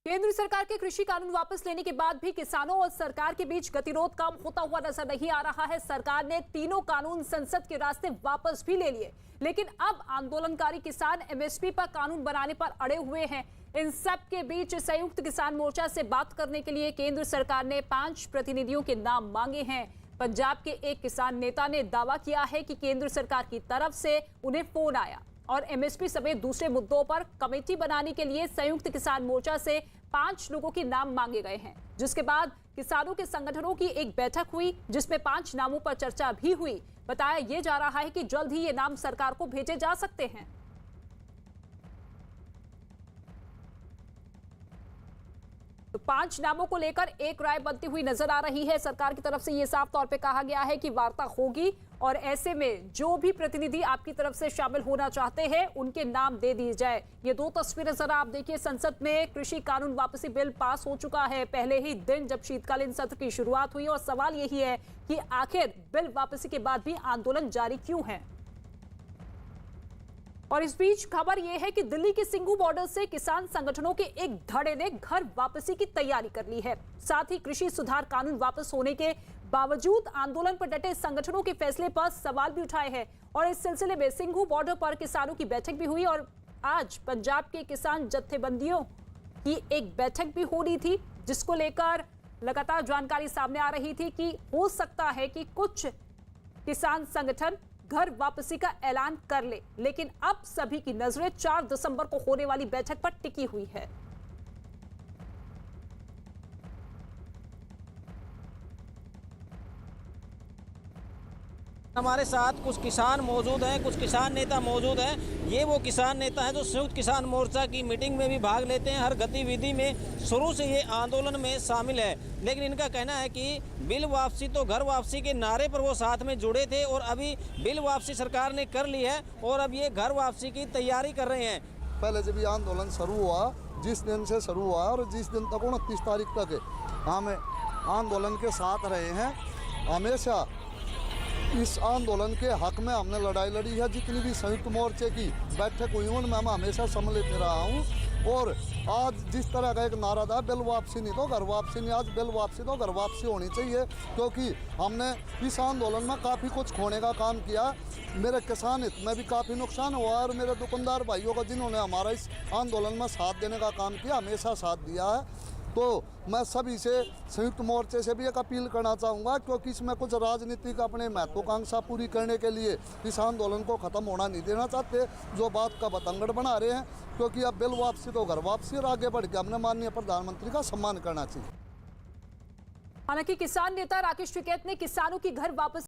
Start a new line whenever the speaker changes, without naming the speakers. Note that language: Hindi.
केंद्र सरकार के कृषि कानून वापस लेने के बाद भी किसानों और सरकार के बीच गतिरोध कम होता हुआ नजर नहीं आ रहा है। सरकार ने तीनों कानून संसद के रास्ते वापस भी ले लिए, लेकिन अब आंदोलनकारी किसान एमएसपी पर कानून बनाने पर अड़े हुए हैं। इन सब के बीच संयुक्त किसान मोर्चा से बात करने के लिए केंद्र सरकार ने 5 प्रतिनिधियों के नाम मांगे हैं। पंजाब के एक किसान नेता ने दावा किया है कि केंद्र सरकार की तरफ से उन्हें फोन आया और एमएसपी समेत दूसरे मुद्दों पर कमेटी बनाने के लिए संयुक्त किसान मोर्चा से 5 लोगों के नाम मांगे गए हैं, जिसके बाद किसानों के संगठनों की एक बैठक हुई जिसमें 5 नामों पर चर्चा भी हुई। बताया यह जा रहा है कि जल्द ही ये नाम सरकार को भेजे जा सकते हैं। तो 5 नामों को लेकर एक राय बनती हुई नजर आ रही है। सरकार की तरफ से यह साफ तौर पे कहा गया है कि वार्ता होगी और ऐसे में जो भी प्रतिनिधि आपकी तरफ से शामिल होना चाहते हैं उनके नाम दे दिए जाए। ये 2 तस्वीरें जरा आप देखिए। संसद में कृषि कानून वापसी बिल पास हो चुका है पहले ही दिन जब शीतकालीन सत्र की शुरुआत हुई, और सवाल यही है कि आखिर बिल वापसी के बाद भी आंदोलन जारी क्यों है। और इस बीच खबर यह है कि दिल्ली के सिंघू बॉर्डर से किसान संगठनों के एक धड़े ने घर वापसी की तैयारी कर ली है। साथ ही कृषि सुधार कानून वापस होने के बावजूद आंदोलन पर डटे संगठनों के फैसले पर सवाल भी उठाए हैं। और इस सिलसिले में सिंघू बॉर्डर पर किसानों की बैठक भी हुई और आज पंजाब के किसान जत्थेबंदियों की एक बैठक भी हो रही थी, जिसको लेकर लगातार जानकारी सामने आ रही थी कि हो सकता है कि कुछ किसान संगठन घर वापसी का ऐलान कर ले, लेकिन अब सभी की नजरें 4 दिसंबर को होने वाली बैठक पर टिकी हुई है।
हमारे साथ कुछ किसान मौजूद हैं, कुछ किसान नेता मौजूद हैं। ये वो किसान नेता हैं जो संयुक्त किसान मोर्चा की मीटिंग में भी भाग लेते हैं। हर गतिविधि में शुरू से ये आंदोलन में शामिल है, लेकिन इनका कहना है कि बिल वापसी तो घर वापसी के नारे पर वो साथ में जुड़े थे और अभी बिल वापसी सरकार ने कर ली है और अब ये घर वापसी की तैयारी कर रहे हैं।
पहले जब ये आंदोलन शुरू हुआ, जिस दिन से शुरू हुआ और जिस दिन तक 29 तारीख तक हम आंदोलन के साथ रहे हैं, हमेशा इस आंदोलन के हक में हमने लड़ाई लड़ी है। जितनी भी संयुक्त मोर्चे की बैठक हुई उनमें मैं हमेशा सम्मिलित रहा हूँ। और आज जिस तरह का एक नारा था, बिल वापसी नहीं तो घर वापसी नहीं, आज बिल वापसी तो घर वापसी होनी चाहिए, क्योंकि हमने इस आंदोलन में काफ़ी कुछ खोने का काम किया। मेरे किसान हित में भी काफ़ी नुकसान हुआ और मेरे दुकानदार भाइयों का जिन्होंने हमारा इस आंदोलन में साथ देने का काम किया, हमेशा साथ दिया है। तो मैं सभी से संयुक्त मोर्चे से भी एक अपील करना चाहूँगा, क्योंकि इसमें कुछ राजनीतिक अपने महत्वाकांक्षा पूरी करने के लिए इस आंदोलन को ख़त्म होना नहीं देना चाहते, जो बात का बतंगड़ बना रहे हैं। क्योंकि अब बिल वापसी तो घर वापसी, और आगे बढ़ के हमने माननीय प्रधानमंत्री का सम्मान करना चाहिए।
हालांकि किसान नेता राकेश टिकैत ने किसानों की घर वापसी